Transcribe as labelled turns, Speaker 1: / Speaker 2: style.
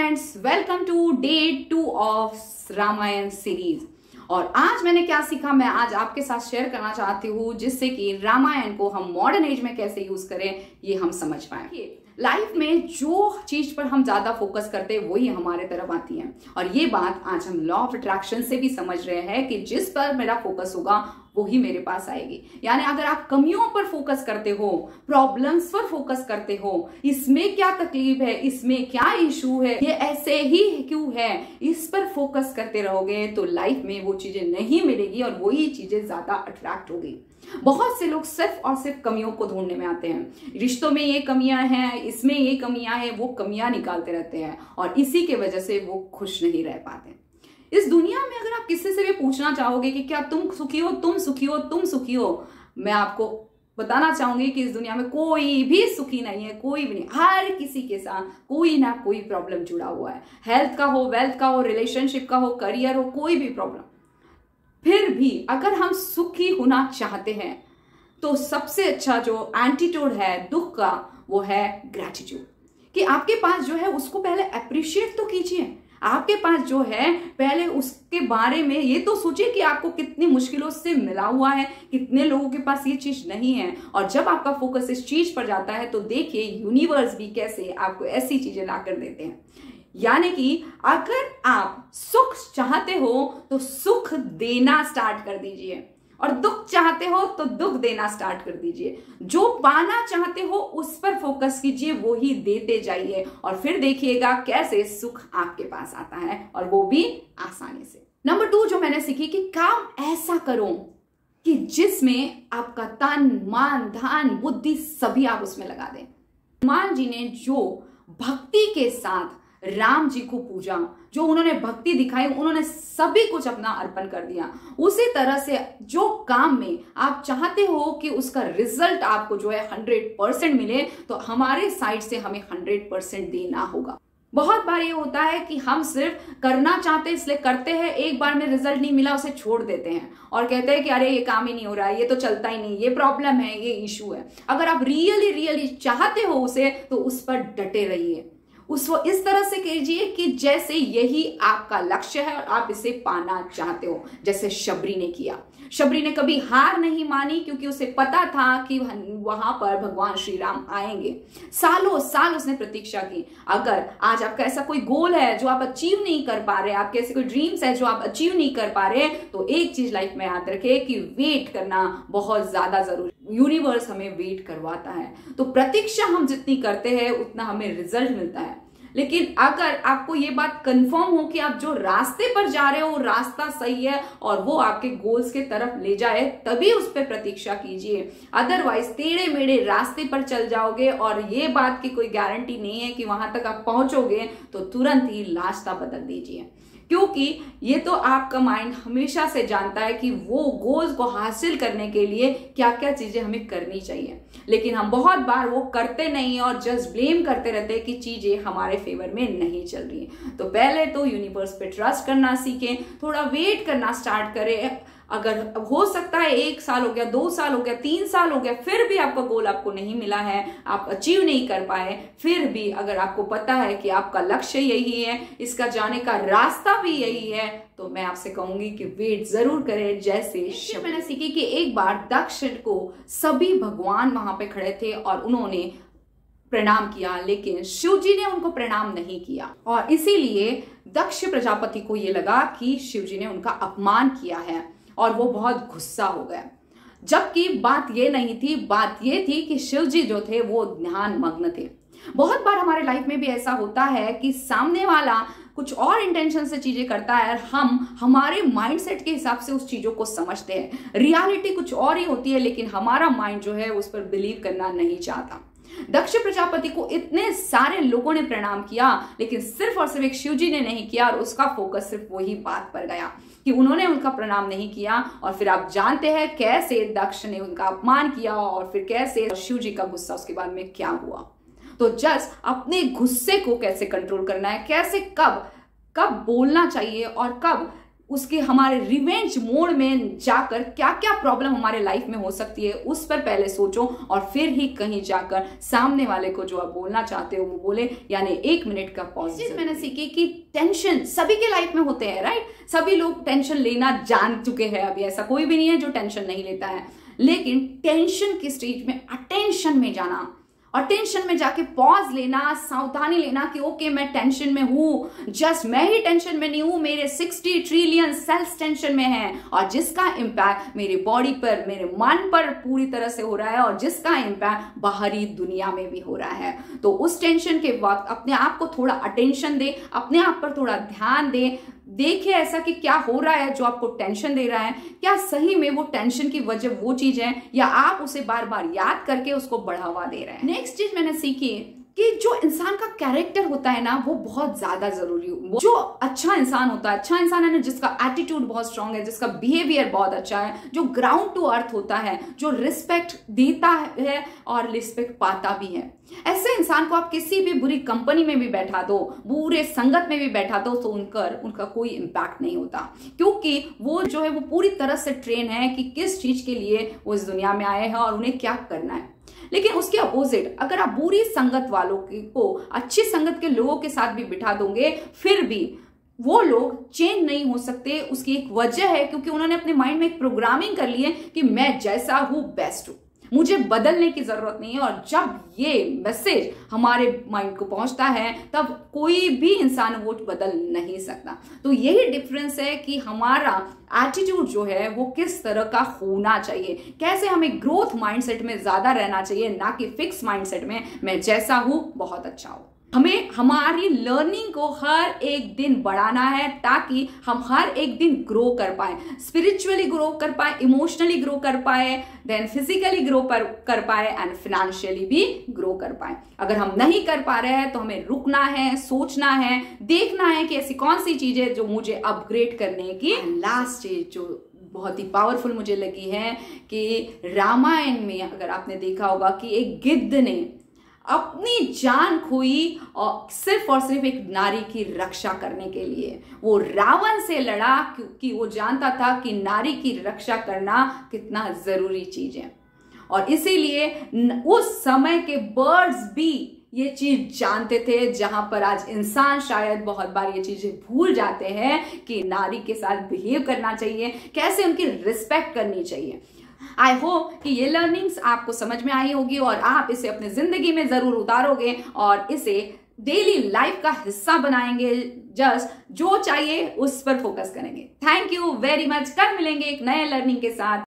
Speaker 1: Friends, welcome to day 2 of Ramayan series. और आज मैंने क्या सीखा मैं आज आपके साथ शेयर करना चाहती हूँ, जिससे कि रामायण को हम मॉडर्न एज में कैसे यूज करें ये हम समझ पाए। लाइफ में जो चीज पर हम ज्यादा फोकस करते हैं वही हमारे तरफ आती है। और ये बात आज हम लॉ ऑफ अट्रैक्शन से भी समझ रहे हैं कि जिस पर मेरा फोकस होगा वही मेरे पास आएगी। यानी अगर आप कमियों पर फोकस करते हो, प्रॉब्लम्स पर फोकस करते हो, इसमें क्या तकलीफ है, इसमें क्या इशू है, ये ऐसे ही क्यों है, इस पर फोकस करते रहोगे तो लाइफ में वो चीजें नहीं मिलेगी और वही चीजें ज्यादा अट्रैक्ट होगी। बहुत से लोग सिर्फ और सिर्फ कमियों को ढूंढने में आते हैं। रिश्तों में ये कमियां हैं, इसमें ये कमियां हैं, वो कमियां निकालते रहते हैं और इसी के वजह से वो खुश नहीं रह पाते। इस दुनिया में अगर आप किसी से भी पूछना चाहोगे कि क्या तुम सुखी हो, तुम सुखी हो, तुम सुखी हो, मैं आपको बताना चाहूंगी कि इस दुनिया में कोई भी सुखी नहीं है, कोई भी नहीं। हर किसी के साथ कोई ना कोई प्रॉब्लम जुड़ा हुआ है। हेल्थ का हो, वेल्थ का हो, रिलेशनशिप का हो, करियर हो, कोई भी प्रॉब्लम। फिर भी अगर हम सुखी होना चाहते हैं तो सबसे अच्छा जो एंटीटोड है दुख का वो है ग्रैटिट्यूड। कि आपके पास जो है उसको पहले अप्रिशिएट तो कीजिए। आपके पास जो है पहले उसके बारे में ये तो सोचिए कि आपको कितनी मुश्किलों से मिला हुआ है, कितने लोगों के पास ये चीज नहीं है। और जब आपका फोकस इस चीज पर जाता है तो देखिए यूनिवर्स भी कैसे आपको ऐसी चीजें ला कर देते हैं। यानी कि अगर आप सुख चाहते हो तो सुख देना स्टार्ट कर दीजिए और दुख चाहते हो तो दुख देना स्टार्ट कर दीजिए। जो पाना चाहते हो उस पर फोकस कीजिए, वो ही देते जाइए और फिर देखिएगा कैसे सुख आपके पास आता है और वो भी आसानी से। नंबर 2 जो मैंने सीखी कि काम ऐसा करो कि जिसमें आपका तन, मन, धन, बुद्धि सभी आप उसमें लगा दें। हनुमान जी ने जो भक्ति के साथ राम जी को पूजा, जो उन्होंने भक्ति दिखाई, उन्होंने सभी कुछ अपना अर्पण कर दिया। उसी तरह से जो काम में आप चाहते हो कि उसका रिजल्ट आपको जो है 100% मिले तो हमारे साइड से हमें 100% देना होगा। बहुत बार ये होता है कि हम सिर्फ करना चाहते इसलिए करते हैं, एक बार में रिजल्ट नहीं मिला उसे छोड़ देते हैं और कहते हैं कि अरे ये काम ही नहीं हो रहा है, ये तो चलता ही नहीं, ये प्रॉब्लम है, ये इशू है। अगर आप रियली चाहते हो उसे तो उस पर डटे रहिए, उसको इस तरह से कीजिए कि जैसे यही आपका लक्ष्य है और आप इसे पाना चाहते हो। जैसे शबरी ने किया, शबरी ने कभी हार नहीं मानी क्योंकि उसे पता था कि वहां पर भगवान श्री राम आएंगे। सालों साल उसने प्रतीक्षा की। अगर आज आपका ऐसा कोई गोल है जो आप अचीव नहीं कर पा रहे, आपके ऐसे कोई ड्रीम्स है जो आप अचीव नहीं कर पा रहे, तो एक चीज लाइफ में याद रखें कि वेट करना बहुत ज्यादा जरूरी। यूनिवर्स हमें वेट करवाता है, तो प्रतीक्षा हम जितनी करते हैं उतना हमें रिजल्ट मिलता है। लेकिन अगर आपको ये बात कंफर्म हो कि आप जो रास्ते पर जा रहे हो वो रास्ता सही है और वो आपके गोल्स के तरफ ले जाए, तभी उस पर प्रतीक्षा कीजिए। अदरवाइज टेढ़े मेढ़े रास्ते पर चल जाओगे और ये बात की कोई गारंटी नहीं है कि वहां तक आप पहुंचोगे, तो तुरंत ही रास्ता बदल दीजिए। क्योंकि ये तो आपका माइंड हमेशा से जानता है कि वो गोल्स को हासिल करने के लिए क्या क्या चीजें हमें करनी चाहिए, लेकिन हम बहुत बार वो करते नहीं और जस्ट ब्लेम करते रहते हैं कि चीजें हमारे फेवर में नहीं चल रही। तो पहले तो यूनिवर्स पे ट्रस्ट करना सीखें, थोड़ा वेट करना स्टार्ट करें। अगर हो सकता है 1 साल हो गया, 2 साल हो गया, 3 साल हो गया, फिर भी आपका गोल आपको नहीं मिला है, आप अचीव नहीं कर पाए, फिर भी अगर आपको पता है कि आपका लक्ष्य यही है, इसका जाने का रास्ता भी यही है, तो मैं आपसे कहूंगी कि वेट जरूर करें। जैसे मैंने सीखी कि एक बार दक्ष को सभी भगवान वहां पे खड़े थे और उन्होंने प्रणाम किया, लेकिन शिव जी ने उनको प्रणाम नहीं किया और इसीलिए दक्ष प्रजापति को यह लगा कि शिव जी ने उनका अपमान किया है और वो बहुत गुस्सा हो गया। जबकि बात ये नहीं थी, बात ये थी कि शिव जी जो थे वो ध्यान मग्न थे। बहुत बार हमारे लाइफ में भी ऐसा होता है कि सामने वाला कुछ और इंटेंशन से चीजें करता है और हम हमारे माइंडसेट के हिसाब से उस चीजों को समझते हैं। रियलिटी कुछ और ही होती है, लेकिन हमारा माइंड जो है उस पर बिलीव करना नहीं चाहता। दक्ष प्रजापति को इतने सारे लोगों ने प्रणाम किया, लेकिन सिर्फ और सिर्फ एक शिव जी ने नहीं किया और उसका फोकस सिर्फ वही बात पर गया कि उन्होंने उनका प्रणाम नहीं किया। और फिर आप जानते हैं कैसे दक्ष ने उनका अपमान किया और फिर कैसे शिव जी का गुस्सा उसके बाद में क्या हुआ। तो जस्ट अपने गुस्से को कैसे कंट्रोल करना है, कैसे कब बोलना चाहिए और कब उसके हमारे रिवेंज मोड में जाकर क्या क्या प्रॉब्लम हमारे लाइफ में हो सकती है उस पर पहले सोचो और फिर ही कहीं जाकर सामने वाले को जो आप बोलना चाहते हो वो बोले, यानी 1 मिनट का पॉज। चीज मैंने सीखी कि टेंशन सभी के लाइफ में होते हैं, राइट? सभी लोग टेंशन लेना जान चुके हैं, अभी ऐसा कोई भी नहीं है जो टेंशन नहीं लेता है। लेकिन टेंशन की स्टेज में अटेंशन में जाना और टेंशन में जाके पॉज लेना, सावधानी लेना कि ओके मैं टेंशन में हूं, जस्ट मैं ही टेंशन में नहीं हूं, मेरे 60 ट्रिलियन सेल्स टेंशन में हैं और जिसका इंपैक्ट मेरी बॉडी पर, मेरे मन पर पूरी तरह से हो रहा है और जिसका इंपैक्ट बाहरी दुनिया में भी हो रहा है। तो उस टेंशन के वक्त अपने आप को थोड़ा अटेंशन दे, अपने आप पर थोड़ा ध्यान दे, देखिए ऐसा कि क्या हो रहा है जो आपको टेंशन दे रहा है, क्या सही में वो टेंशन की वजह वो चीज है या आप उसे बार बार याद करके उसको बढ़ावा दे रहे हैं। नेक्स्ट चीज मैंने सीखी कि जो इंसान का कैरेक्टर होता है ना वो बहुत ज्यादा जरूरी है। जो अच्छा इंसान होता है, अच्छा इंसान है ना जिसका एटीट्यूड बहुत स्ट्रांग है, जिसका बिहेवियर बहुत अच्छा है, जो ग्राउंड टू अर्थ होता है, जो रिस्पेक्ट देता है और रिस्पेक्ट पाता भी है, ऐसे इंसान को आप किसी भी बुरी कंपनी में भी बैठा दो, बुरे संगत में भी बैठा दो तो उनका कोई इंपैक्ट नहीं होता, क्योंकि वो जो है वो पूरी तरह से ट्रेन है कि किस चीज के लिए वो इस दुनिया में आए हैं और उन्हें क्या करना है। लेकिन उसके अपोजिट अगर आप बुरी संगत वालों को अच्छी संगत के लोगों के साथ भी बिठा दोगे फिर भी वो लोग चेंज नहीं हो सकते। उसकी एक वजह है क्योंकि उन्होंने अपने माइंड में एक प्रोग्रामिंग कर ली है कि मैं जैसा हूं बेस्ट हूं, मुझे बदलने की जरूरत नहीं है। और जब ये मैसेज हमारे माइंड को पहुंचता है तब कोई भी इंसान वो बदल नहीं सकता। तो यही डिफरेंस है कि हमारा एटीट्यूड जो है वो किस तरह का होना चाहिए, कैसे हमें ग्रोथ माइंडसेट में ज्यादा रहना चाहिए, ना कि फिक्स माइंडसेट में मैं जैसा हूं बहुत अच्छा हूं। हमें हमारी लर्निंग को हर एक दिन बढ़ाना है ताकि हम हर एक दिन ग्रो कर पाए, स्पिरिचुअली ग्रो कर पाए, इमोशनली ग्रो कर पाए, देन फिजिकली ग्रो कर पाए एंड फाइनेंशियली भी ग्रो कर पाए। अगर हम नहीं कर पा रहे हैं तो हमें रुकना है, सोचना है, देखना है कि ऐसी कौन सी चीजें जो मुझे अपग्रेड करने की। लास्ट चीज जो बहुत ही पावरफुल मुझे लगी है कि रामायण में अगर आपने देखा होगा कि एक गिद्ध ने अपनी जान खोई और सिर्फ एक नारी की रक्षा करने के लिए। वो रावण से लड़ा क्योंकि वो जानता था कि नारी की रक्षा करना कितना जरूरी चीज है। और इसीलिए उस समय के बर्ड्स भी ये चीज जानते थे, जहां पर आज इंसान शायद बहुत बार ये चीजें भूल जाते हैं कि नारी के साथ बिहेव करना चाहिए, कैसे उनकी रिस्पेक्ट करनी चाहिए। आई होप कि ये लर्निंग्स आपको समझ में आई होगी और आप इसे अपनी जिंदगी में जरूर उतारोगे और इसे डेली लाइफ का हिस्सा बनाएंगे। जस्ट जो चाहिए उस पर फोकस करेंगे। Thank you very much. कल मिलेंगे एक नए लर्निंग के साथ।